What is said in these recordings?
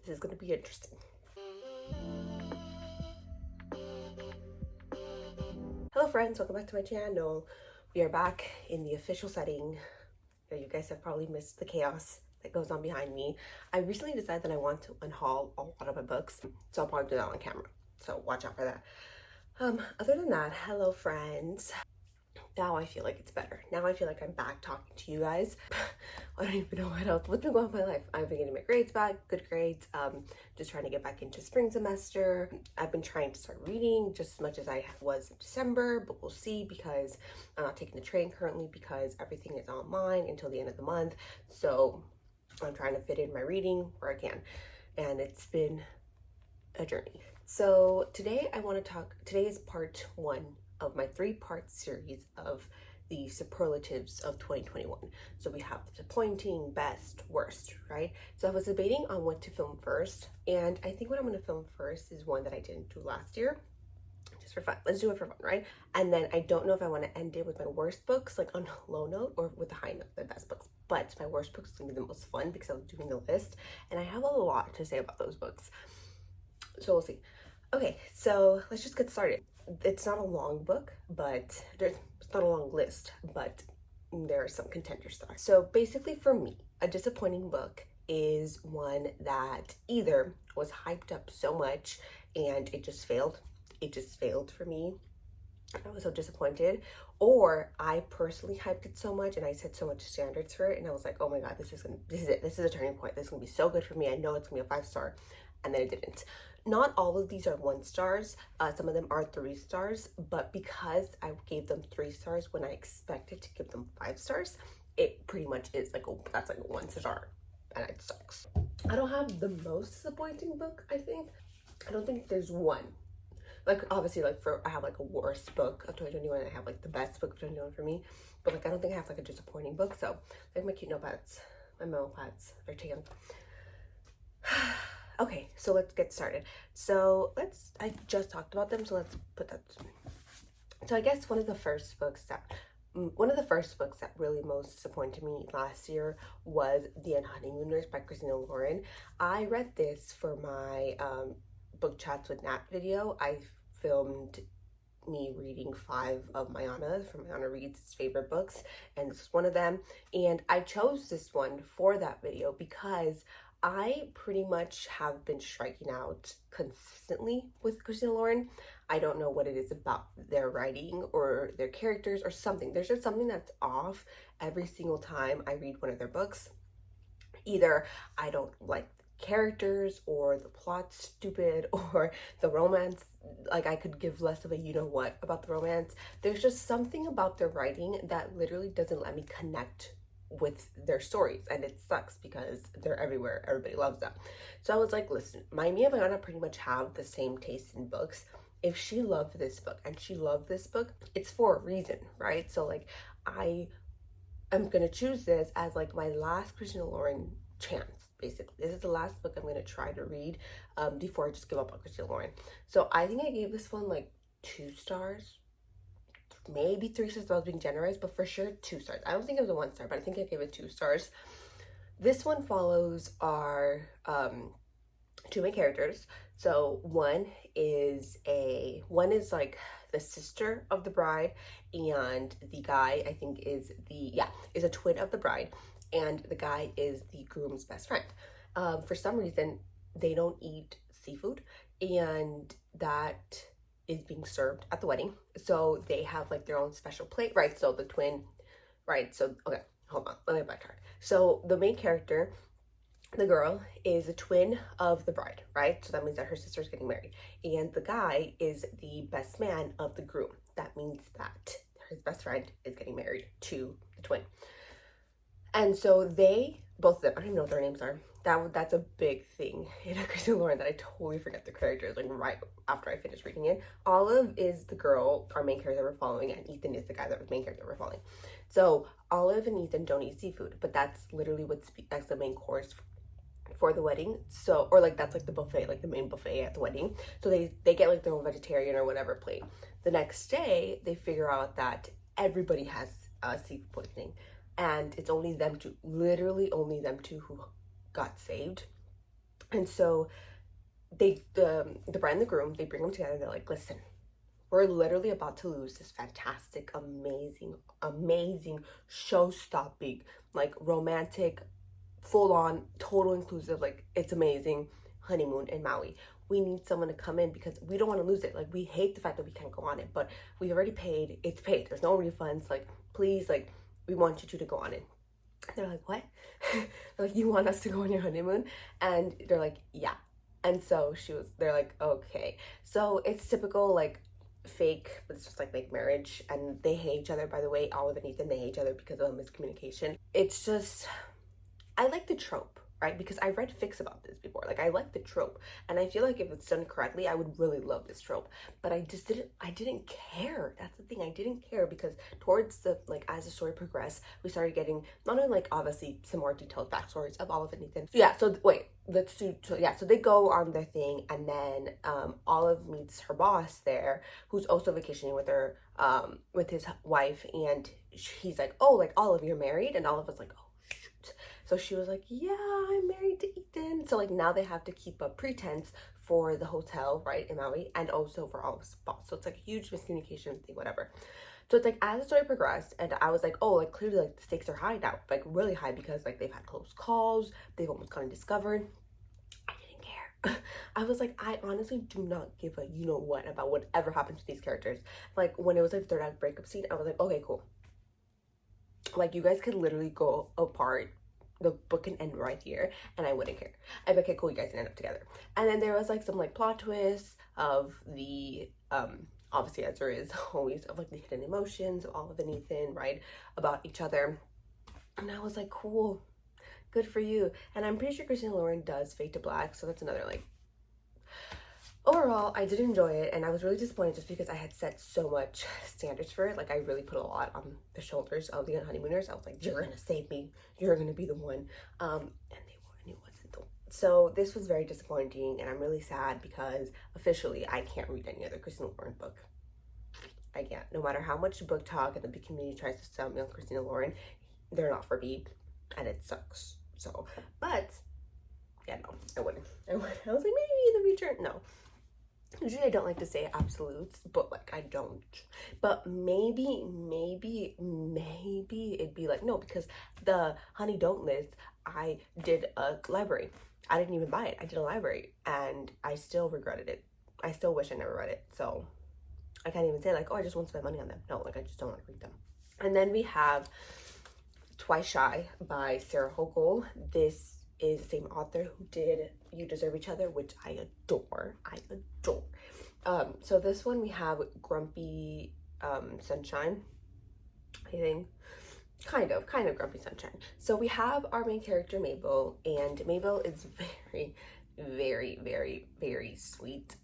This is going to be interesting. Hello friends, welcome back to my channel. We are back in the official setting. You guys have probably missed the chaos that goes on behind me. I recently decided that I want to unhaul a lot of my books, so I'll probably do that on camera. So watch out for that. Other than that, hello friends. Now I feel like it's better. Now I feel like I'm back talking to you guys. I don't even know what else. What's been going on in my life? I've been getting my grades back, good grades. Just trying to get back into spring semester. I've been trying to start reading just as much as I was in December, but we'll see because I'm not taking the train currently because everything is online until the end of the month. So I'm trying to fit in my reading where I can. And it's been a journey. So today today is part one of my 3-part series of the superlatives of 2021. So we have disappointing, best, worst, right? So I was debating on what to film first, and I think what I'm going to film first is one that I didn't do last year, just for fun. Let's do it for fun, right? And then I don't know if I want to end it with my worst books, like on a low note, or with a high note, the best books. But my worst books is going to be the most fun because I was doing the list, and I have a lot to say about those books. So we'll see. Okay, so let's just get started. It's not a long book, but it's not a long list, but there are some contenders there. So basically for me, a disappointing book is one that either was hyped up so much and it just failed. It just failed for me. I was so disappointed. Or I personally hyped it so much and I set so much standards for it, and I was like, oh my god, this is it. This is a turning point. This is gonna be so good for me. I know it's gonna be a 5-star, and then it didn't. Not all of these are 1 stars. Some of them are 3 stars, but because I gave them 3 stars when I expected to give them 5 stars, it pretty much is like that's like a 1 star, and it sucks. I don't have the most disappointing book. I don't think there's one. Like obviously, like I have like a worst book of 2021. I have like the best book of 2021 for me, but like I don't think I have like a disappointing book. So like my cute notepads, my memo pads, they're taken. Okay, so let's get started. So I just talked about them, so let's put that. So I guess one of the first books that really most disappointed me last year was The Honeymooners by Christina Lauren. I read this for my book chats with Nat video. I filmed me reading 5 of Mayana from Mayana Reads' favorite books, and this is one of them. And I chose this one for that video because I pretty much have been striking out consistently with Christina Lauren. I don't know what it is about their writing or their characters or something. There's just something that's off every single time I read one of their books. Either I don't like the characters, or the plot's stupid, or the romance, like I could give less of a you know what about the romance. There's just something about their writing that literally doesn't let me connect with their stories, and it sucks because they're everywhere. Everybody loves them. So I was like, listen, Maya and Mayana pretty much have the same taste in books. If she loved this book and she loved this book, it's for a reason, right? So like I'm gonna choose this as like my last Christina Lauren chance. Basically, this is the last book I'm gonna try to read before I just give up on Christina Lauren. So I think I gave this one like 2 stars, maybe 3 stars if I was being generous, but for sure 2 stars. I don't think it was a 1 star, but I think I gave it 2 stars. This one follows our 2 main characters. So one is like the sister of the bride, and the guy I think is a twin of the bride, and the guy is the groom's best friend. For some reason they don't eat seafood, and that is being served at the wedding. So they have like their own special plate, right? So the twin, right? So okay, hold on, let me backtrack. So the main character, the girl, is a twin of the bride, right? So that means that her sister's getting married. And the guy is the best man of the groom. That means that his best friend is getting married to the twin. And so both of them, I don't even know what their names are. That's a big thing in Christina Lauren, that I totally forget the characters like right after I finish reading it. Olive is the girl, our main character we're following, and Ethan is the guy that was main character we're following. So Olive and Ethan don't eat seafood, but that's literally that's the main course for the wedding. So, or like that's like the buffet, like the main buffet at the wedding. So they get like their own vegetarian or whatever plate. The next day they figure out that everybody has seafood poisoning, and it's only them two, literally only them two, who got saved. And so the bride and the groom, they bring them together and they're like, listen, we're literally about to lose this fantastic, amazing, show-stopping, like romantic, full-on, total inclusive, like it's amazing honeymoon in Maui. We need someone to come in because we don't want to lose it. Like we hate the fact that we can't go on it, but we already paid. It's paid. There's no refunds. Like please, like we want you two to go on it. They're like, what? They're like, you want us to go on your honeymoon? And they're like, yeah. And so they're like, okay. So it's typical, like, fake, but it's just like fake marriage. And they hate each other, by the way. Olive and Ethan, they hate each other because of miscommunication. It's just, I like the trope, right? Because I read fics about this before. Like, I like the trope. And I feel like if it's done correctly, I would really love this trope. But I didn't care. That's the thing. I didn't care because towards like, as the story progressed, we started getting, not only, like, obviously some more detailed backstories of Olive and Ethan. So, yeah, so, wait. So they go on their thing, and then Olive meets her boss there, who's also vacationing with her, with his wife, and he's like, oh, like, Olive, you're married? And Olive was like, oh, shoot. So she was like, yeah, I'm married to Ethan. So, like, now they have to keep up pretense for the hotel, right, in Maui, and also for Olive's boss. So it's like a huge miscommunication thing, whatever. So it's like as the story progressed, and I was like, oh, like clearly like the stakes are high now, like really high, because like they've had close calls, they've almost gotten discovered. I didn't care. I was like, I honestly do not give a you know what about whatever happens to these characters. Like when it was like third act breakup scene, I was like, okay, cool. Like you guys could literally go apart. The book can end right here, and I wouldn't care. I'd be like, okay, cool, you guys can end up together. And then there was like some like plot twists of the obviously, as there is always, of like the hidden emotions of Olive and Ethan, right, about each other. And I was like, cool, good for you. And I'm pretty sure Christina Lauren does Fade to Black, so that's another like. Overall, I did enjoy it, and I was really disappointed just because I had set so much standards for it. Like I really put a lot on the shoulders of the honeymooners. I was like, you're gonna save me, you're gonna be the one, and they weren't. It wasn't the one. So this was very disappointing, and I'm really sad because officially I can't read any other Christina Lauren book. I can't. No matter how much book talk and the big community tries to sell me on Christina Lauren, they're not for me, and it sucks. So, but yeah, no, I wouldn't. I was like, maybe in the future, no. Usually I don't like to say absolutes, but like I don't. But maybe it'd be like, no, because the Honey Don't list, I did a library. I didn't even buy it. I did a library, and I still regretted it. I still wish I never read it. So I can't even say like, oh, I just won't spend money on them. No, like I just don't want to read them. And then we have Twice Shy by Sarah Hochul. This is the same author who did You Deserve Each Other, which I adore. So this one we have Grumpy Sunshine, I think. Kind of Grumpy Sunshine. So we have our main character Mabel, and Mabel is very sweet,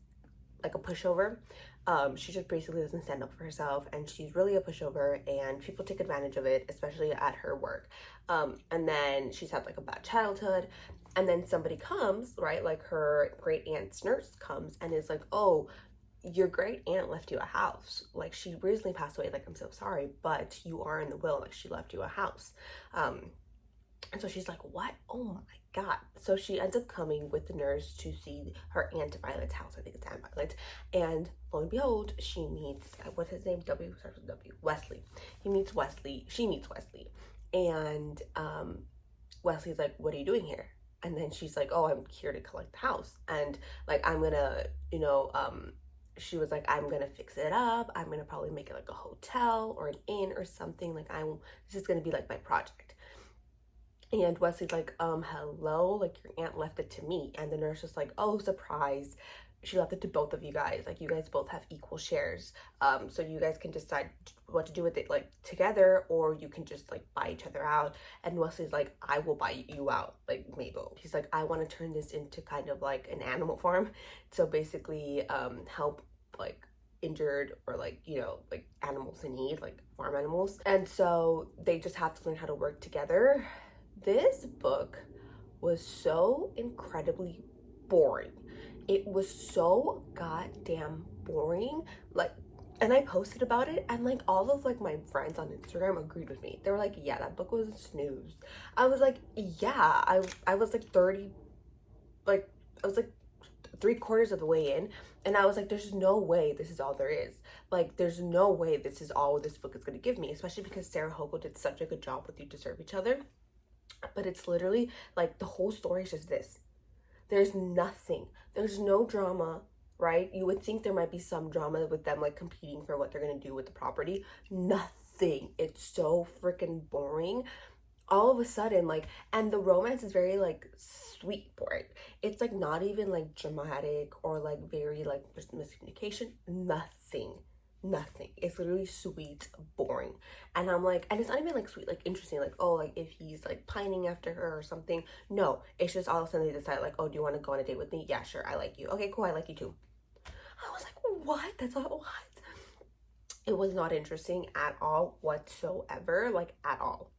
like a pushover. She just basically doesn't stand up for herself, and she's really a pushover, and people take advantage of it, especially at her work. And then she's had like a bad childhood, and then somebody comes, right, like her great aunt's nurse comes and is like, oh, your great aunt left you a house. Like she recently passed away, like I'm so sorry, but you are in the will, like she left you a house. And so she's like, what? Oh my God. So she ends up coming with the nurse to see her Aunt Violet's house. I think it's Aunt Violet. And lo and behold, she meets, what's his name? W, starts with W. Wesley. She meets Wesley. And Wesley's like, what are you doing here? And then she's like, oh, I'm here to collect the house. And like, I'm gonna, she was like, I'm gonna fix it up. I'm gonna probably make it like a hotel or an inn or something. Like this is gonna be like my project. And Wesley's like, hello, like your aunt left it to me. And the nurse was like, oh, surprise. She left it to both of you guys. Like you guys both have equal shares. So you guys can decide what to do with it, like together, or you can just like buy each other out. And Wesley's like, I will buy you out, like Mabel. He's like, I want to turn this into kind of like an animal farm. So basically help like injured or like, like animals in need, like farm animals. And so they just have to learn how to work together. This book was so incredibly boring. It was so goddamn boring. Like, and I posted about it, and like all of like my friends on Instagram agreed with me. They were like, yeah, that book was a snooze. I was like, yeah, I was like 30, like was like 3/4 of the way in, and I was like, there's no way this is all there is. Like, there's no way this is all this book is going to give me, especially because Sarah Hochul did such a good job with You Deserve Each Other. But it's literally like the whole story is just this. There's nothing. There's no drama, right? You would think there might be some drama with them like competing for what they're going to do with the property. Nothing. It's so freaking boring. All of a sudden, like, and the romance is very like sweet boring. It's like not even like dramatic or like very like there's miscommunication. Nothing. It's literally sweet boring. And I'm like, and it's not even like sweet, like interesting, like, oh, like if he's like pining after her or something. No, it's just all of a sudden they decide like, oh, do you want to go on a date with me? Yeah, sure, I like you. Okay, cool, I like you too. I was like, what? That's not what? It was not interesting at all whatsoever, like at all.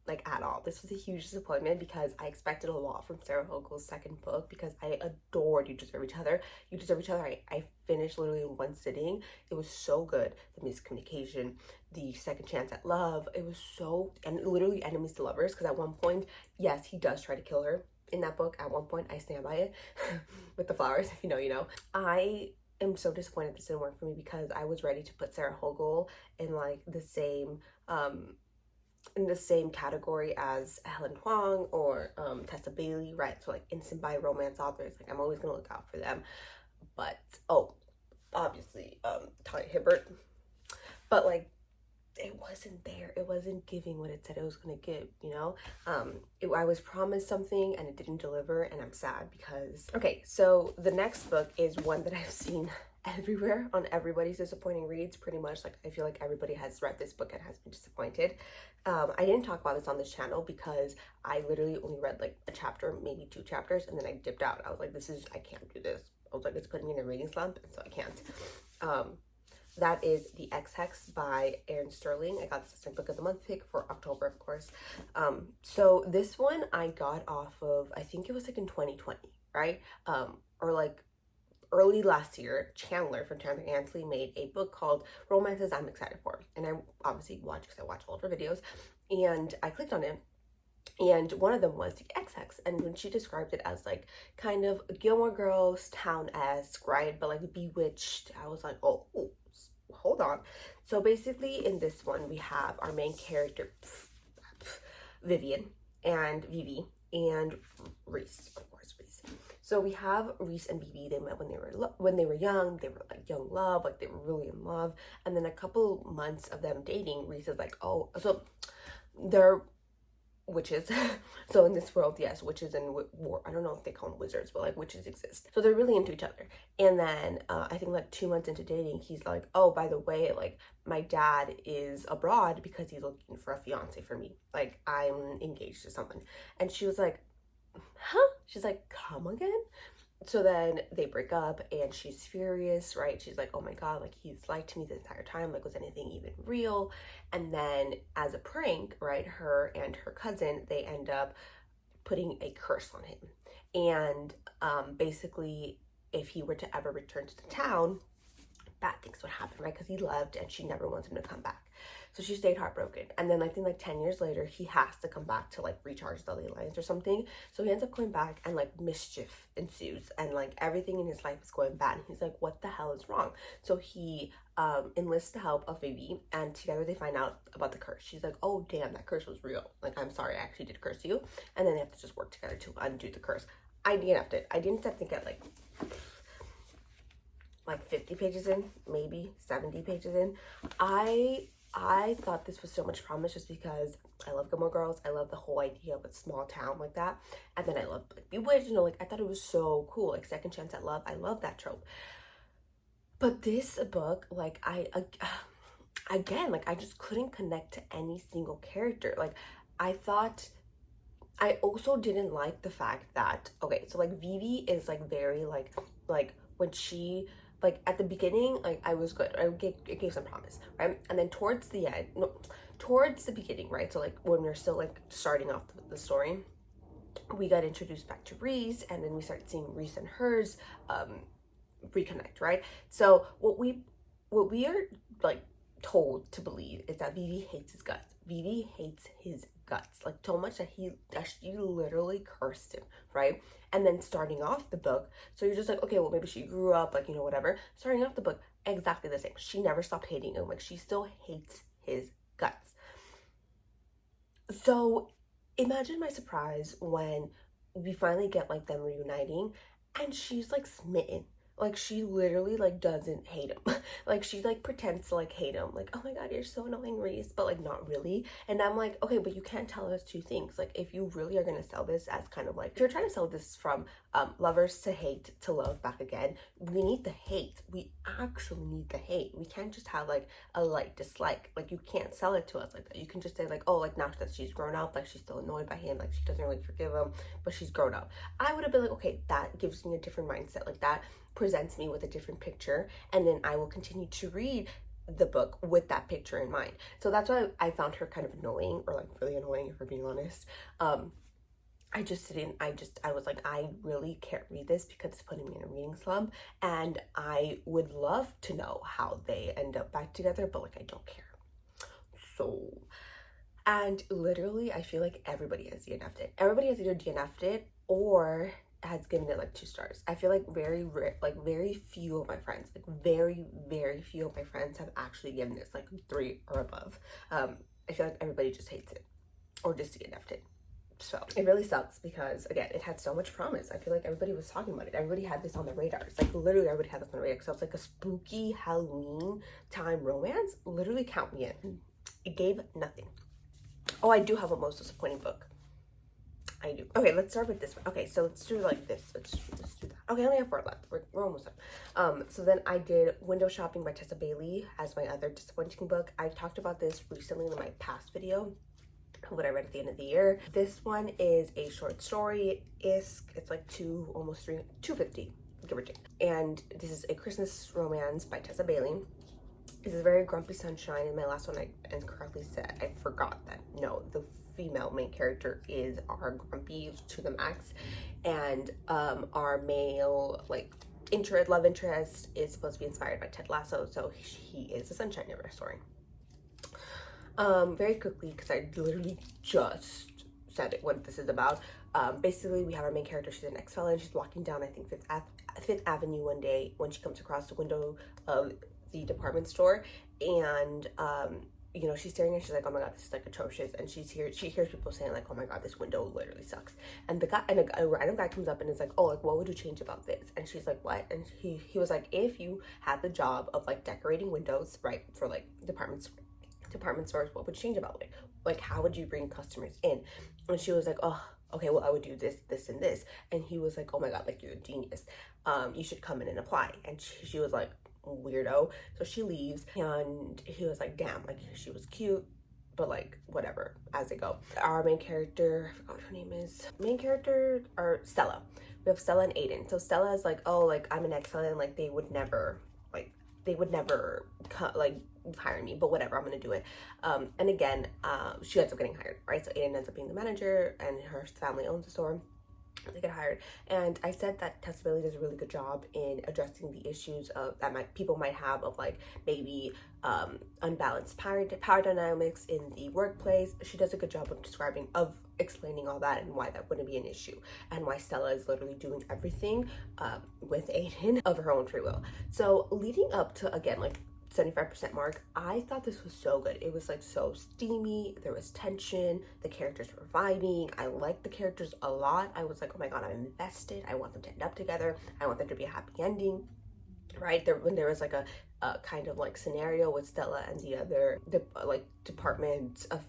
Like at all. This was a huge disappointment because I expected a lot from Sarah Hochul's second book because I adored You Deserve Each Other. You Deserve Each Other, I finished literally in one sitting. It was so good. The miscommunication, the second chance at love. It was so, and literally enemies to lovers, because at one point, yes, he does try to kill her in that book. At one point, I stand by it with the flowers. If you know, you know. I am so disappointed this didn't work for me because I was ready to put Sarah Hochul in like the same category as Helen Huang or Tessa Bailey, right? So like instant buy romance authors, like I'm always gonna look out for them. But obviously Talia Hibbert, but like it wasn't there. It wasn't giving what it said it was gonna give, you know. I was promised something and it didn't deliver, and I'm sad because okay, so the next book is one that I've seen everywhere on everybody's disappointing reads, pretty much. Like I feel like everybody has read this book and has been disappointed. I didn't talk about this on this channel because I literally only read like a chapter, maybe 2 chapters, and then I dipped out. I was like, I can't do this. I was like, it's putting me in a reading slump, and so I can't. That is The Ex-Hex by Erin Sterling. I got this as my book of the month pick for October, of course. So this one I got off of, I think it was like in 2020, right? Or like early last year. Chandler from Chandler Ansley made a book called Romances I'm Excited For. And I obviously watched because I watch all of her videos. And I clicked on it. And one of them was The Ex-Hex. And when she described it as like kind of Gilmore Girls, Town-esque, right? But like Bewitched, I was like, oh, hold on. So basically in this one, we have our main character, Vivian and Vivi and Reese, of course, Reese. So we have Reese and Vivi. They met when they were young. They were like young love, like they were really in love. And then a couple months of them dating, Reese is like, oh, so they're witches. So in this world, yes, witches and war, I don't know if they call them wizards, but like witches exist. So they're really into each other. And then I think like 2 months into dating, he's like, oh, by the way, like my dad is abroad because he's looking for a fiance for me. Like I'm engaged to someone. And she was like, huh? She's like, come again? So then they break up and she's furious, right? She's like, oh my God, like he's lied to me the entire time. Like, was anything even real? And then as a prank, right, her and her cousin, they end up putting a curse on him. And basically, if he were to ever return to the town, bad things would happen, right? Because he left and she never wants him to come back. So she stayed heartbroken. And then I think like 10 years later, he has to come back to like recharge the alliance or something. So he ends up going back and like mischief ensues and like everything in his life is going bad. And he's like, what the hell is wrong? So he enlists the help of Vivi, and together they find out about the curse. She's like, oh damn, that curse was real. Like, I'm sorry, I actually did curse you. And then they have to just work together to undo the curse. I didn't have to get like 50 pages in, maybe 70 pages in. I thought this was so much promise just because I love Gilmore Girls. I love the whole idea of a small town like that. And then I love like Bewitched, you know, like I thought it was so cool. Like Second Chance at Love. I love that trope. But this book, like again, like I just couldn't connect to any single character. Like I also didn't like the fact that, okay, so like Vivi is like very like when she, like at the beginning, like I was good. It gave some promise, right? And then towards the end, no, towards the beginning, right? So like when we're still like starting off the story, we got introduced back to Reese, and then we started seeing Reese and hers reconnect, right? So what we are like told to believe is that Vivi hates his guts. Vivi hates his guts, like so much that she literally cursed him, right? And then starting off the book, so you're just like, okay, well, maybe she grew up, like, you know, whatever. Starting off the book, exactly the same. She never stopped hating him. Like, she still hates his guts. So imagine my surprise when we finally get like them reuniting and she's like smitten. Like, she literally like doesn't hate him. Like, she like pretends to like hate him, like, oh my god, you're so annoying, Reese, but like not really. And I'm like, okay, but you can't tell us two things. Like, if you really are gonna sell this as kind of like, if you're trying to sell this from lovers to hate to love back again, we need the hate. We actually need the hate. We can't just have like a light dislike. Like, you can't sell it to us like that. You can just say like, oh, like now that she's grown up, like she's still annoyed by him, like she doesn't really forgive him, but she's grown up. I would have been like, okay, that gives me a different mindset. Like, that presents me with a different picture, and then I will continue to read the book with that picture in mind. So that's why I found her kind of annoying, or like really annoying, if we're being honest. I was like, I really can't read this because it's putting me in a reading slump, and I would love to know how they end up back together, but like, I don't care. So, and literally, I feel like everybody has DNF'd it. Everybody has either DNF'd it or has given it like 2 stars. I feel like very few of my friends, like very few of my friends have actually given this like 3 or above. I feel like everybody just hates it or just DNF'd it. So it really sucks because, again, it had so much promise. I feel like everybody was talking about it. Everybody had this on their radars. Like, literally, everybody had this on their radar. Because it was like a spooky Halloween time romance. Literally, count me in. It gave nothing. Oh, I do have a most disappointing book. I do. Okay, let's start with this one. Okay, so let's do like this. Let's do that. Okay, I only have 4 left. We're almost done. So then I did Window Shopping by Tessa Bailey as my other disappointing book. I talked about this recently in my past video, what I read at the end of the year. This one is a short story. It's like 250, give or take. And this is a Christmas romance by Tessa Bailey. This is very Grumpy Sunshine. In my last one, I incorrectly said, I forgot that, no, the female main character is our grumpy to the max, and our male like love interest is supposed to be inspired by Ted Lasso, so he is the sunshine of our story. Very quickly, because I literally just said it, what this is about. Basically, we have our main character. She's an ex-felon. She's walking down, I think, Fifth Avenue one day when she comes across the window of the department store, and you know, she's staring and she's like, oh my god, this is like atrocious. And she hears people saying like, oh my god, this window literally sucks. And a random guy comes up and is like, oh, like, what would you change about this? And she's like, what? And he was like, if you had the job of like decorating windows, right, for like department stores, what would you change about it? Like, how would you bring customers in? And she was like, oh, okay, well, I would do this and this. And he was like, oh my god, like, you're a genius. You should come in and apply. And she was like, weirdo. So she leaves, and he was like, damn, like, she was cute, but like, whatever, as they go. Our main character, I forgot what her name is. Main character are Stella. We have Stella and Aiden. So Stella is like, oh, like, I'm an excellent, like, they would never like hire me, but whatever, I'm gonna do it. And again, she ends up getting hired, right? So Aiden ends up being the manager, and her family owns the store. They get hired. And I said that Tessa Bailey does a really good job in addressing the issues of that people might have of like maybe unbalanced power dynamics in the workplace. She does a good job of explaining all that and why that wouldn't be an issue, and why Stella is literally doing everything with Aiden of her own free will. So leading up to, again, like 75% mark, I thought this was so good. It was like so steamy, there was tension, the characters were vibing. I liked the characters a lot. I was like, oh my god, I'm invested. I want them to end up together. I want there to be a happy ending, right? When there was like a kind of like scenario with Stella and the other department of,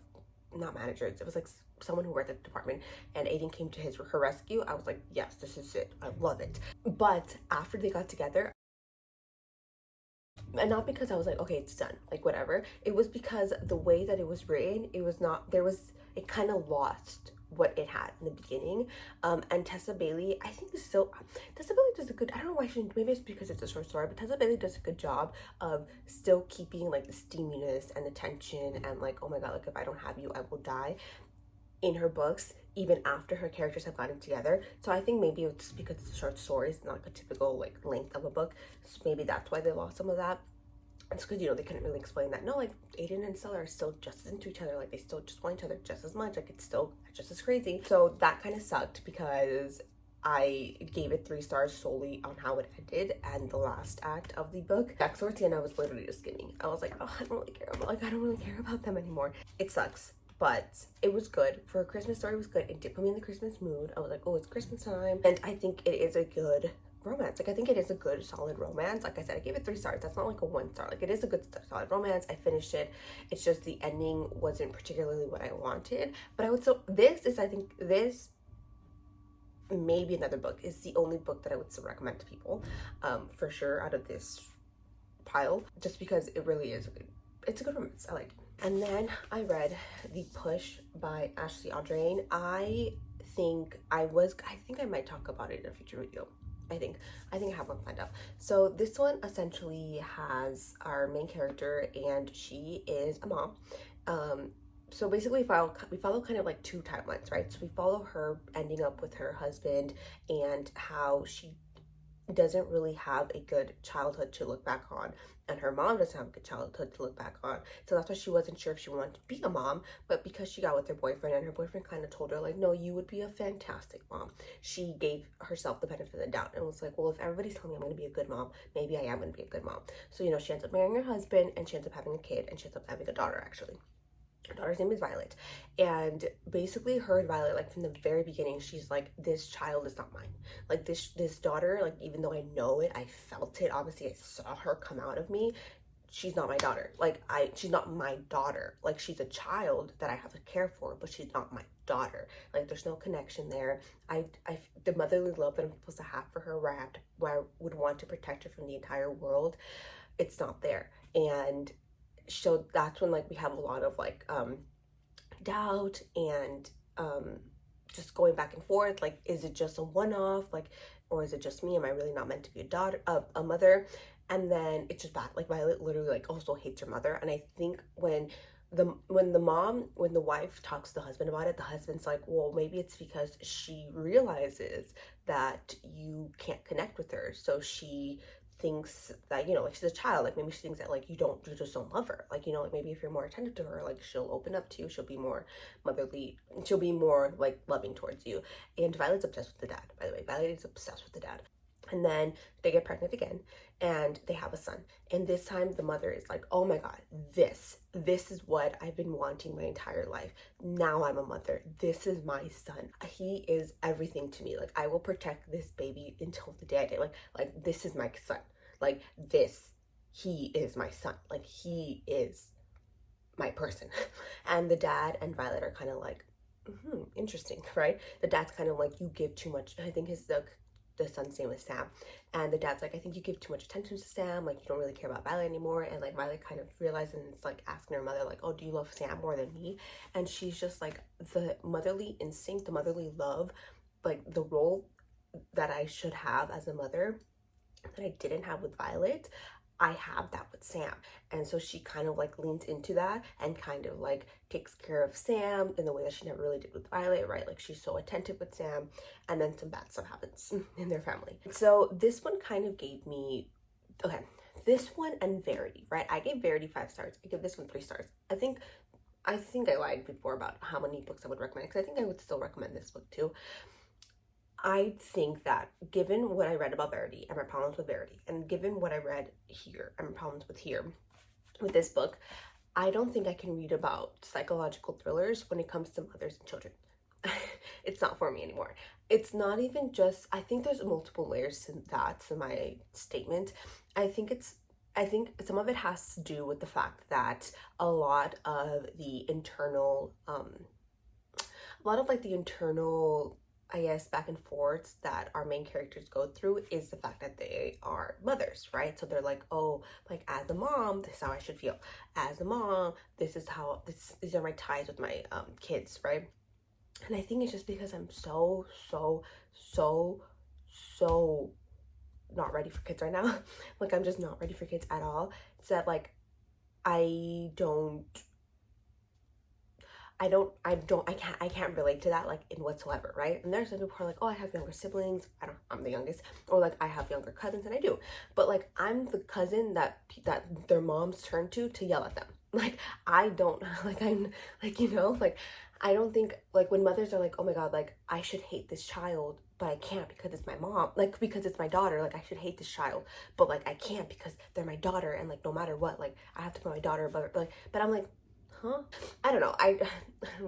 not managers, it was like someone who worked at the department, and Aiden came to her rescue. I was like, yes, this is it. I love it. But after they got together, and not because I was like, okay, it's done, like, whatever, it was because the way that it was written, it kind of lost what it had in the beginning. And Tessa Bailey, I think Tessa Bailey does a good, I don't know why she didn't, maybe it's because it's a short story, but Tessa Bailey does a good job of still keeping like the steaminess and the tension and like, oh my god, like, if I don't have you, I will die, in her books, even after her characters have gotten together. So I think maybe it's because it's a short story, it's not like a typical like length of a book, so maybe that's why they lost some of that. It's because, you know, they couldn't really explain that. No, like, Aiden and Stella are still just as into each other. Like, they still just want each other just as much. Like, it's still just as crazy. So that kind of sucked because I gave it 3 stars solely on how it ended and the last act of the book. Back towards the end, I was literally just skimming. I was like, oh, I don't really care about, like, I don't really care about them anymore. It sucks, but it was good. For a Christmas story, it was good. It did put me in the Christmas mood. I was like, oh, it's Christmas time. And I think it is a good romance. Like, I think it is a good solid romance. Like I said, I gave it 3 stars. That's not like a 1 star. Like, it is a good solid romance. I finished it. It's just the ending wasn't particularly what I wanted. But I would still, this is, I think this, maybe another book, is the only book that I would still recommend to people, for sure, out of this pile, just because it really is a good, it's a good romance. I like it. And then I read The Push by Ashley Audrain. I think I might talk about it in a future video. I think I have one planned up. So this one essentially has our main character, and she is a mom. So basically we follow kind of like 2 timelines, right? So we follow her ending up with her husband and how she doesn't really have a good childhood to look back on, and her mom doesn't have a good childhood to look back on. So that's why she wasn't sure if she wanted to be a mom. But because she got with her boyfriend, and her boyfriend kind of told her, like, no, you would be a fantastic mom, she gave herself the benefit of the doubt and was like, well, if everybody's telling me I'm going to be a good mom, maybe I am going to be a good mom. So, you know, she ends up marrying her husband, and she ends up having a kid, and she ends up having a daughter, actually. Her daughter's name is Violet. And basically her and Violet, like, from the very beginning, she's like, this child is not mine. Like, this daughter, like, even though I know it, I felt it, obviously I saw her come out of me, she's not my daughter. Like, she's not my daughter. Like, she's a child that I have to care for, but she's not my daughter. Like, there's no connection there. The motherly love that I'm supposed to have for her, where I would want to protect her from the entire world, it's not there. And so that's when, like, we have a lot of, like, doubt and just going back and forth. Like, is it just a one-off? Like, or is it just me? Am I really not meant to be a mother? And then it's just bad. Like, Violet literally, like, also hates her mother. And I think when the wife talks to the husband about it, the husband's like, well, maybe it's because she realizes that you can't connect with her, so she thinks that, you know, like, she's a child. Like, maybe she thinks that, like, you just don't love her. Like, you know, like, maybe if you're more attentive to her, like, she'll open up to you, she'll be more motherly, she'll be more, like, loving towards you. And Violet's obsessed with the dad, by the way. Violet is obsessed with the dad. And then they get pregnant again, and they have a son. And this time the mother is like, oh my God, this is what I've been wanting my entire life. Now I'm a mother. This is my son. He is everything to me. Like, I will protect this baby until the day I die. Like, this is my son. Like, he is my son. Like, he is my person. And the dad and Violet are kind of like, interesting, right? The dad's kind of like, you give too much. I think the son's name is Sam, and the dad's like, I think you give too much attention to Sam, like, you don't really care about Violet anymore. And, like, Violet kind of realizes, and it's like asking her mother, like, oh, do you love Sam more than me? And she's just like, the motherly instinct, the motherly love, like, the role that I should have as a mother that I didn't have with Violet, I have that with Sam. And so she kind of, like, leans into that and kind of, like, takes care of Sam in the way that she never really did with Violet, right? Like, she's so attentive with Sam, and then some bad stuff happens in their family. So this one kind of gave me, okay, this one and Verity, right? I gave Verity 5 stars. I give this one 3 stars. I think I lied before about how many books I would recommend, because I think I would still recommend this book too. I think that given what I read about Verity and my problems with Verity, and given what I read here and my problems with this book, I don't think I can read about psychological thrillers when it comes to mothers and children. It's not for me anymore. It's not even just, I think there's multiple layers to my statement. I think some of it has to do with the fact that a lot of the internal, I guess, back and forths that our main characters go through is the fact that they are mothers, right? So they're like, oh, like, as a mom, this is how I should feel. As a mom, these are my ties with my kids, right? And I think it's just because I'm so not ready for kids right now. Like, I'm just not ready for kids at all. It's that, like, I I can't relate to that like in whatsoever, right? And there's some people who are like, oh, I have younger siblings. I'm the youngest, or like I have younger cousins, and I do, but like I'm the cousin that their moms turn to yell at them. Like I don't like I'm like like I don't think like when mothers are like, oh my god, like I should hate this child, but I can't because it's my mom, like because it's my daughter, like I should hate this child, but like I can't because they're my daughter, and like no matter what, like I have to put my daughter, but I'm like, huh? I don't know. I'm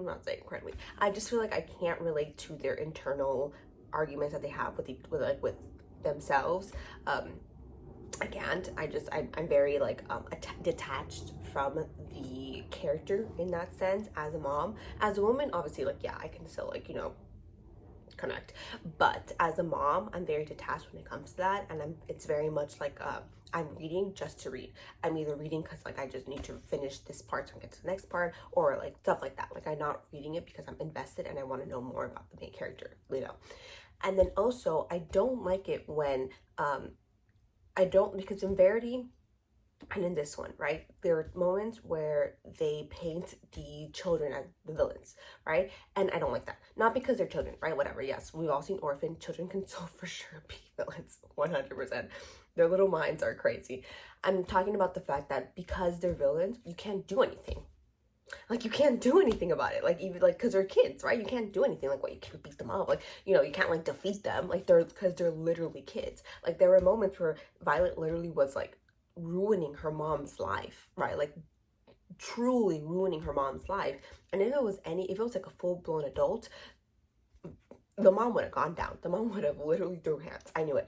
not saying incredibly. I just feel like I can't relate to their internal arguments that they have with themselves. I can't. I'm very like detached from the character in that sense as a mom. As a woman, obviously, like yeah, I can still like connect, but as a mom, I'm very detached when it comes to that, and it's very much like I'm reading just to read. I'm either reading because like I just need to finish this part so I can get to the next part, or like stuff like that. Like I'm not reading it because I'm invested and I want to know more about the main character, And then also I don't like it when I don't, because in Verity and in this one, right, there are moments where they paint the children as the villains, right? And I don't like that. Not because they're children, right? Whatever. Yes, we've all seen Orphan. Children can so for sure be villains, 100%. Their little minds are crazy. I'm talking about the fact that because they're villains, you can't do anything. Like you can't do anything about it, like even like because they're kids, right? You can't do anything. Like what, you can't beat them up, like you can't like defeat them, like because they're literally kids. Like there were moments where Violet literally was like ruining her mom's life, right? Like truly ruining her mom's life. And if it was like a full-blown adult, the mom would have gone down. The mom would have literally threw hands. I knew it.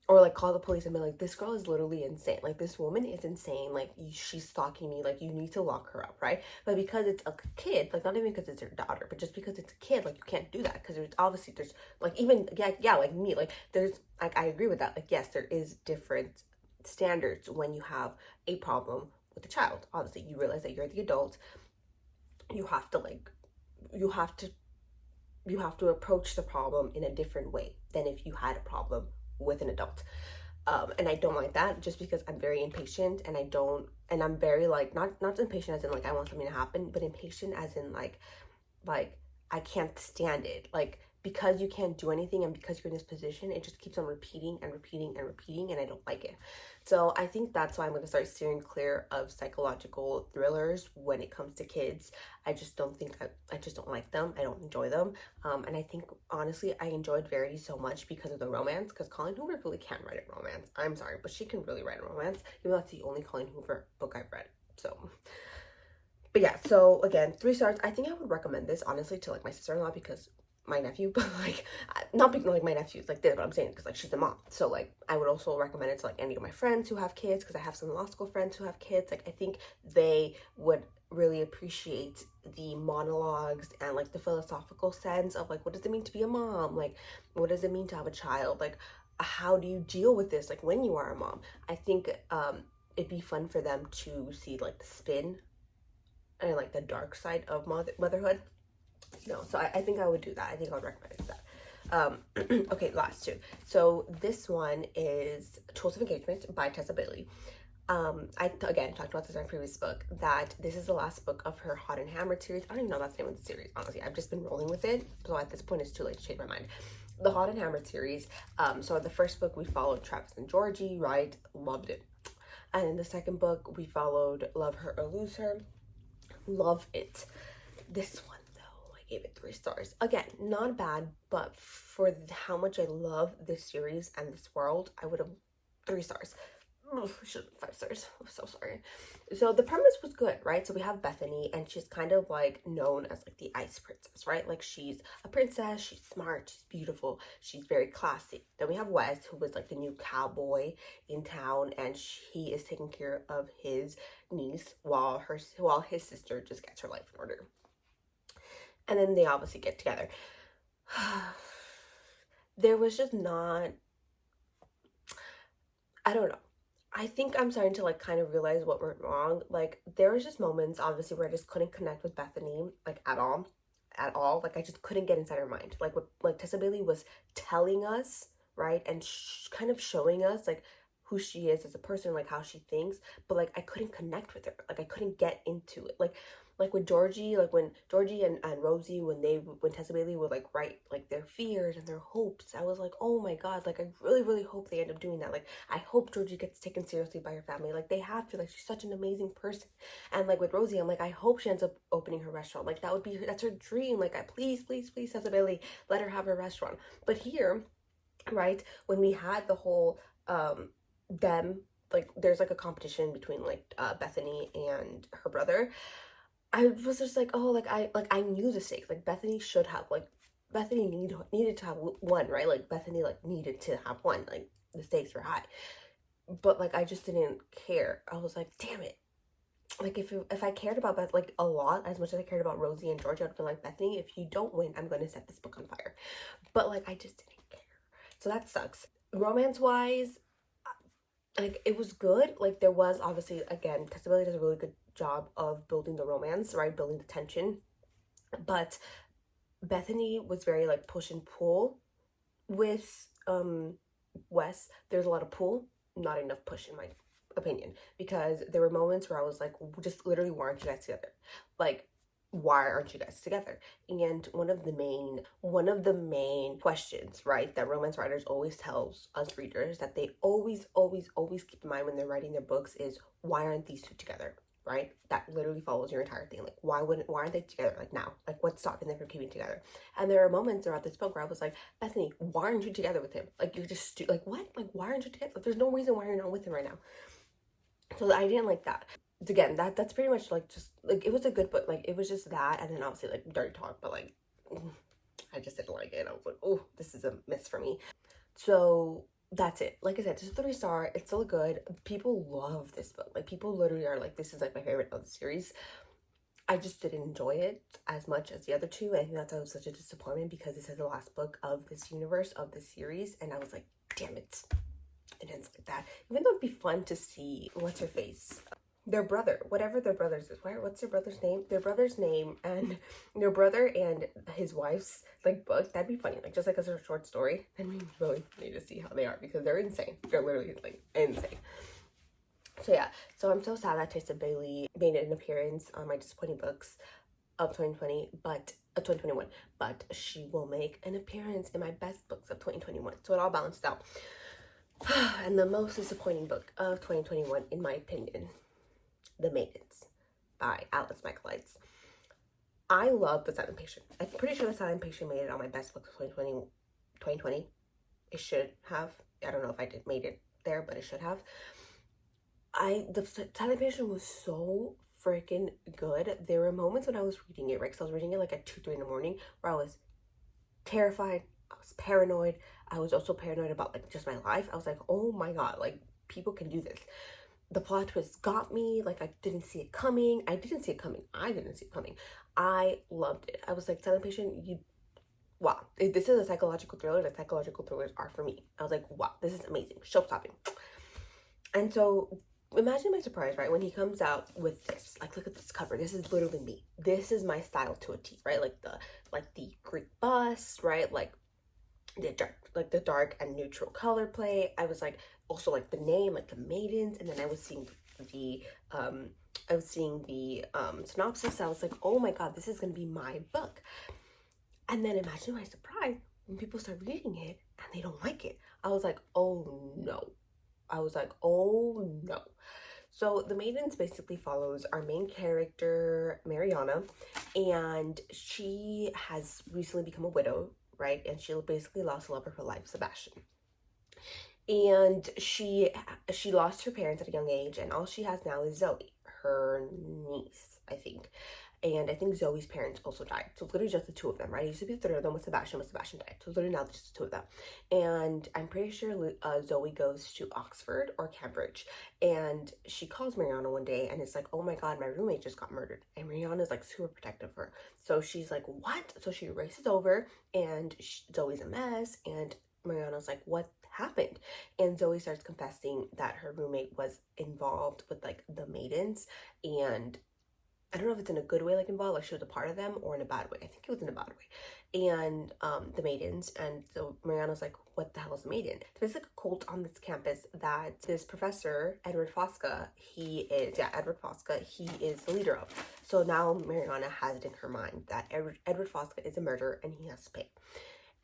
Or like call the police and be like, this girl is literally insane. Like this woman is insane. Like she's stalking me. Like you need to lock her up, right? But because it's a kid, like not even because it's your daughter, but just because it's a kid, like you can't do that because there's like even yeah like me, like there's like I agree with that. Like yes, there is different standards when you have a problem with a child. Obviously, you realize that you're the adult. You have to like you have to you have to approach the problem in a different way than if you had a problem with an adult. And I don't like that just because I'm very impatient, and I'm very like not impatient as in like I want something to happen, but impatient as in like I can't stand it. Like because you can't do anything and because you're in this position, it just keeps on repeating and repeating and repeating, and I don't like it. So I think that's why I'm going to start steering clear of psychological thrillers when it comes to kids. I just don't think I just don't like them. I don't enjoy them. And I think honestly I enjoyed Verity so much because of the romance, because Colleen Hoover really can't write a romance. I'm sorry, but she can really write a romance, even though that's the only Colleen Hoover book I've read. So but yeah, so again, 3 stars. I think I would recommend this honestly to like my sister-in-law because my nephew, but like not because like my nephew's like this, but I'm saying because like she's a mom. So like I would also recommend it to like any of my friends who have kids, because I have some law school friends who have kids. Like I think they would really appreciate the monologues and like the philosophical sense of like what does it mean to be a mom? Like what does it mean to have a child? Like how do you deal with this like when you are a mom? I think it'd be fun for them to see like the spin and like the dark side of motherhood. So I think I would do that. I think I would recommend it that. Okay, last two. So this one is Tools of Engagement by Tessa Bailey. I again talked about this in my previous book, that this is the last book of her Hot and Hammered series. I don't even know that's the name of the series, honestly. I've just been rolling with it, so at this point it's too late to change my mind. The Hot and Hammered series. So the first book we followed Travis and Georgie, right? Loved it. And in the second book we followed Love Her or Lose Her. Love it. This one though, I gave it 3 stars. Again, not bad, but for how much I love this series and this world, I would have 3 stars. Should have been 5 stars. I'm so sorry. So the premise was good, right? So we have Bethany, and she's kind of like known as like the ice princess, right? Like she's a princess, she's smart, she's beautiful, she's very classy. Then we have Wes, who was like the new cowboy in town, and he is taking care of his niece while his sister just gets her life in order. And then they obviously get together. There was just not, I don't know. I think I'm starting to like kind of realize what went wrong. Like there was just moments obviously where I just couldn't connect with Bethany like at all. Like I just couldn't get inside her mind. Like what like Tessa Bailey was telling us, right? And kind of showing us like who she is as a person, like how she thinks, but like I couldn't connect with her. Like I couldn't get into it. Like Like with Georgie, like when Georgie and Rosie, when Tessa Bailey would like write like their fears and their hopes, I was like, oh my god, like I really, really hope they end up doing that. Like I hope Georgie gets taken seriously by her family. Like they have to, like she's such an amazing person. And like with Rosie, I'm like, I hope she ends up opening her restaurant. Like that would be that's her dream. Like I please, please, please, Tessa Bailey, let her have her restaurant. But here, right, when we had the whole them, like there's like a competition between like Bethany and her brother. I was just like, oh, like I knew the stakes. Like Bethany should have like Bethany needed to have one, right? Like Bethany like needed to have one. Like the stakes were high, but like I just didn't care. I was like, damn it. Like if I cared about Beth like a lot as much as I cared about Rosie and Georgia, I'd be like, Bethany, if you don't win, I'm gonna set this book on fire. But like I just didn't care, so that sucks. Romance wise, like it was good. Like there was obviously, again, Tessa Bailey does a really good job of building the romance, right, building the tension, but Bethany was very like push and pull with Wes. There's a lot of pull, not enough push in my opinion, because there were moments where I was like, just literally, why aren't you guys together? Like why aren't you guys together? And one of the main questions, right, that romance writers always tells us readers that they always keep in mind when they're writing their books is, why aren't these two together? Right? That literally follows your entire thing. Like why aren't they together like now? Like what's stopping them from keeping together? And there are moments throughout this book where I was like, Bethany, why aren't you together with him? Like you're just like, what? Like why aren't you together? Like, there's no reason why you're not with him right now. So I didn't like that. Again, that's pretty much like, just like, it was a good book. Like it was just that, and then obviously like dirty talk, but like I just didn't like it. I was like, oh, this is a miss for me. So that's it. Like I said, this is a 3-star. It's still good. People love this book. Like people literally are like, this is like my favorite of the series. I just didn't enjoy it as much as the other two. I think that's why it was such a disappointment, because this is the last book of this universe, of this series, and I was like, damn it. It ends like that. Even though it'd be fun to see what's her face, their brother, whatever their brother's is. What's their brother's name? Their brother's name and their brother and his wife's like book. That'd be funny. Like just like as a short story. And we really need to see how they are, because they're insane. They're literally like insane. So yeah. So I'm so sad that Tessa Bailey made an appearance on my disappointing books of 2021, but she will make an appearance in my best books of 2021. So it all balances out. And the most disappointing book of 2021, in my opinion, The Maidens by Alice Michaelides. I love The Silent Patient. I'm pretty sure The Silent Patient made it on my best book of 2020. It should have. I don't know if I made it there, but it should have. The Silent Patient was so freaking good. There were moments when I was reading it, right? Because I was reading it like at 2, 3 in the morning, where I was terrified. I was paranoid. I was also paranoid about like just my life. I was like, oh my god, like people can do this. The plot twist got me. Like I didn't see it coming. I didn't see it coming. I loved it. I was like, Silent Patient, wow. This is a psychological thriller. The psychological thrillers are for me. I was like, wow, this is amazing. Show stopping. And so imagine my surprise, right, when he comes out with this. Like, look at this cover. This is literally me. This is my style to a T, right? Like the Greek bust, right? Like the dark and neutral color play. I was like, also like the name, like the Maidens, and then I was seeing the synopsis. I was like, oh my god, this is gonna be my book. And then imagine my surprise when people start reading it and they don't like it. I was like, oh no. So The Maidens basically follows our main character, Mariana, and she has recently become a widow, right? And she basically lost the love of her life, Sebastian. And she lost her parents at a young age, and all she has now is Zoe, her niece, I think. And I think Zoe's parents also died. So it's literally just the two of them, right? It used to be the third of them with Sebastian, but Sebastian died. So it's literally now just the two of them. And I'm pretty sure Zoe goes to Oxford or Cambridge. And she calls Mariana one day and it's like, oh my god, my roommate just got murdered. And Mariana's like super protective of her. So she's like, what? So she races over and Zoe's a mess. And Mariana's like, what happened? And Zoe starts confessing that her roommate was involved with like the Maidens, and I don't know if it's in a good way, like involved, like she was a part of them, or in a bad way. I think it was in a bad way. And the Maidens, and so Mariana's like, what the hell is a Maiden? There's like a cult on this campus that this professor, Edward Fosca, Edward Fosca, he is the leader of. So now Mariana has it in her mind that Edward Fosca is a murderer and he has to pay.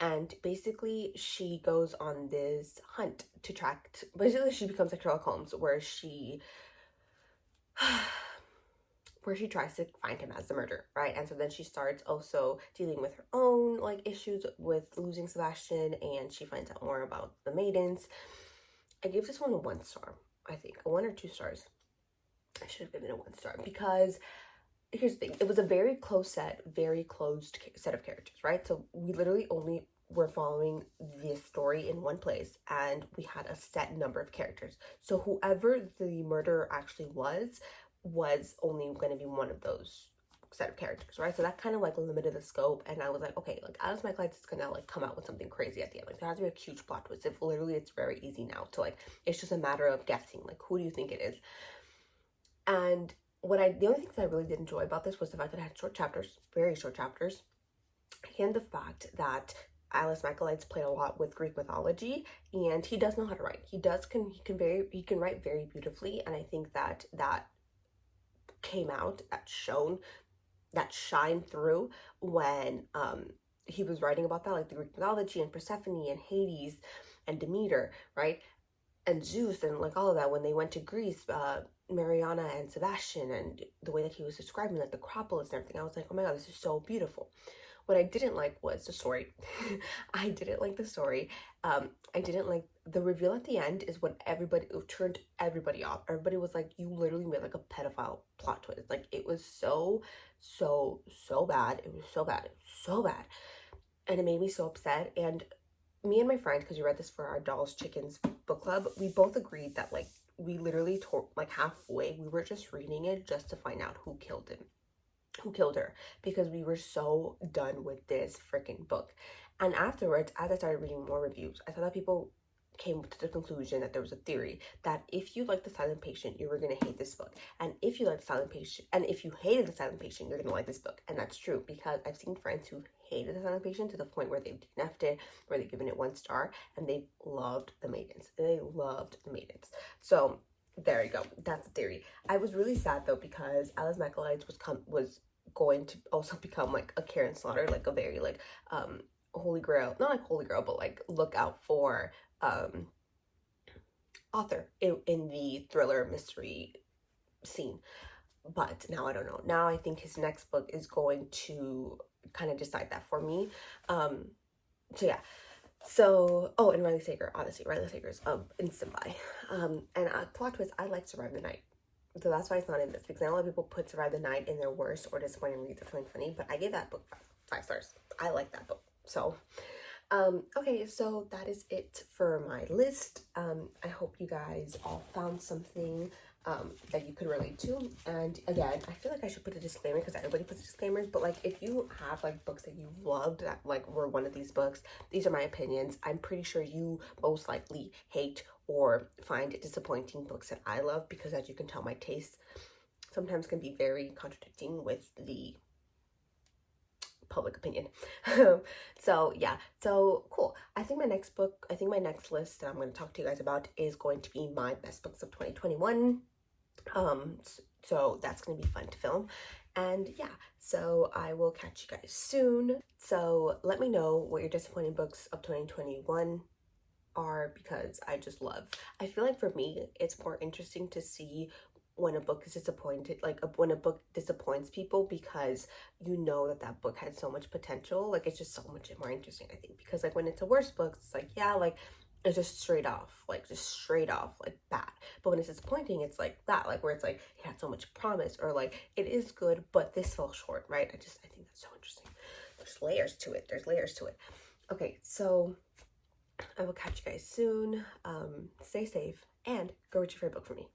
And basically she goes on this hunt to track, basically she becomes like Sherlock Holmes, where she tries to find him as the murderer, right? And so then she starts also dealing with her own like issues with losing Sebastian, and she finds out more about the Maidens. I gave this one a 1 star, I think, a 1 or 2 stars. I should have given it a 1 star because here's the thing, it was a very closed set of characters, right? So we literally only were following this story in one place, and we had a set number of characters. So whoever the murderer actually was only going to be one of those set of characters, right? So that kind of like limited the scope, and I was like, okay, like Alice Michaelides is gonna like come out with something crazy at the end. Like there has to be a huge plot twist. If literally it's very easy now to like, it's just a matter of guessing, like who do you think it is? And the only things I really did enjoy about this was the fact that it had short chapters, very short chapters, and the fact that Alice Michaelides played a lot with Greek mythology, and he does know how to write. He can write very beautifully, and I think that came out, that shined through when he was writing about that, like the Greek mythology and Persephone and Hades and Demeter, right? And Zeus and like all of that when they went to Greece, Mariana and Sebastian, and the way that he was describing like the Acropolis and everything. I was like, oh my god, this is so beautiful. What I didn't like was the story. I didn't like the story. I didn't like the reveal at the end is what it turned everybody off. Everybody was like, you literally made like a pedophile plot twist. Like it was so bad. It was so bad. It was so bad. And it made me so upset. And me and my friend, because we read this for our Dolls Chickens book club, we both agreed that like we literally like halfway we were just reading it just to find out who killed her, because we were so done with this freaking book. And afterwards, as I started reading more reviews, I saw that people came to the conclusion that there was a theory that if you like The Silent Patient, you were going to hate this book, and if you like The Silent Patient, and if you hated The Silent Patient, you're going to like this book. And that's true, because I've seen friends who hated The Silent Patient to the point where they've DNF'd it, where they've given it 1 star, and they loved the Maidens. So there you go, that's the theory. I was really sad though, because Alice Michaelides was going to also become like a Karen Slaughter, like a very like holy grail, not like holy grail, but like look out for author in the thriller mystery scene. But now I don't know. Now I think his next book is going to kind of decide that for me. So yeah. So, oh, and Riley Sager, honestly, Riley Sager's instant buy. And plot twist, I like Survive the Night. So that's why it's not in this, because I know a lot of people put Survive the Night in their worst or disappointing reads of 2020, but I gave that book 5 stars. I like that book. So, okay, so that is it for my list. I hope you guys all found something that you could relate to. And again, I feel like I should put a disclaimer, because everybody puts disclaimers, but like if you have like books that you loved that like were one of these books, these are my opinions. I'm pretty sure you most likely hate or find disappointing books that I love, because as you can tell, my tastes sometimes can be very contradicting with the public opinion. So yeah, so cool. I think my next list that I'm going to talk to you guys about is going to be my best books of 2021. So that's going to be fun to film. And yeah, so I will catch you guys soon. So let me know what your disappointing books of 2021 are, because I feel like for me, it's more interesting to see when a book is disappointed, like when a book disappoints people, because you know that book had so much potential. Like it's just so much more interesting, I think, because like when it's a worst book, it's like, yeah, like it's just straight off like bad. But when it's disappointing, it's like that, like where it's like it had so much promise, or like it is good but this fell short, right? I think that's so interesting. There's layers to it. Okay, so I will catch you guys soon. Stay safe and go read your favorite book for me.